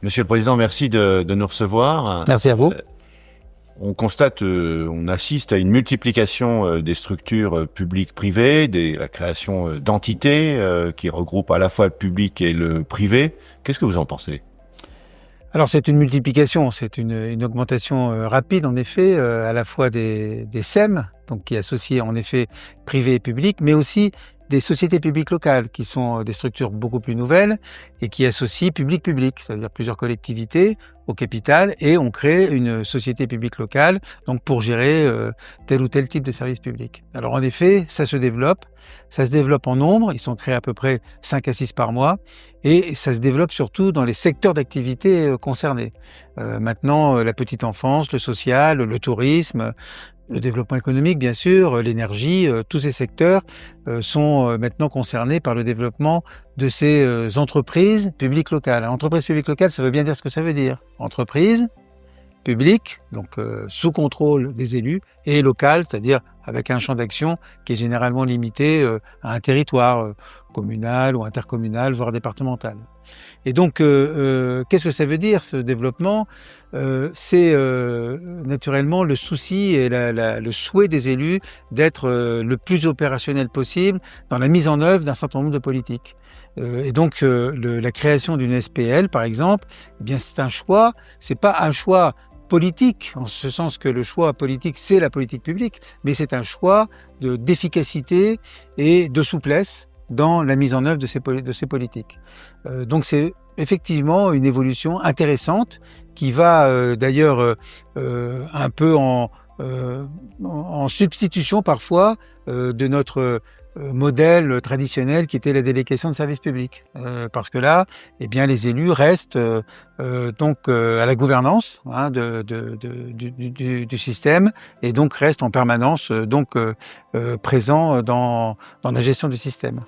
Monsieur le Président, merci de nous recevoir. Merci à vous. On constate, on assiste à une multiplication des structures publiques-privées, la création d'entités qui regroupent à la fois le public et le privé. Qu'est-ce que vous en pensez ? Alors c'est une multiplication, c'est une augmentation rapide en effet, à la fois des SEM, donc qui associent en effet privé et public, mais aussi des sociétés publiques locales, qui sont des structures beaucoup plus nouvelles et qui associent public-public, c'est-à-dire plusieurs collectivités au capital, et on crée une société publique locale donc pour gérer tel ou tel type de service public. Alors en effet, ça se développe en nombre, ils sont créés à peu près 5 à 6 par mois, et ça se développe surtout dans les secteurs d'activité concernés. Maintenant, la petite enfance, le social, le tourisme, le développement économique, bien sûr, l'énergie, tous ces secteurs sont maintenant concernés par le développement de ces entreprises publiques locales. Entreprise publique locale, ça veut bien dire ce que ça veut dire. Entreprise publique, donc sous contrôle des élus, et locale, c'est-à-dire avec un champ d'action qui est généralement limité à un territoire communal ou intercommunal, voire départemental. Et donc, qu'est-ce que ça veut dire, ce développement ? C'est naturellement le souci et le souhait des élus d'être le plus opérationnel possible dans la mise en œuvre d'un certain nombre de politiques. Et donc, la création d'une SPL, par exemple, eh bien, c'est un choix, c'est pas un choix politique, en ce sens que le choix politique, c'est la politique publique, mais c'est un choix d'efficacité et de souplesse dans la mise en œuvre de ces politiques. Donc c'est effectivement une évolution intéressante qui va d'ailleurs un peu en substitution parfois de notre modèle traditionnel qui était la délégation de services publics. Parce que là, eh bien, les élus restent donc à la gouvernance du système, et donc restent en permanence présents dans la gestion du système.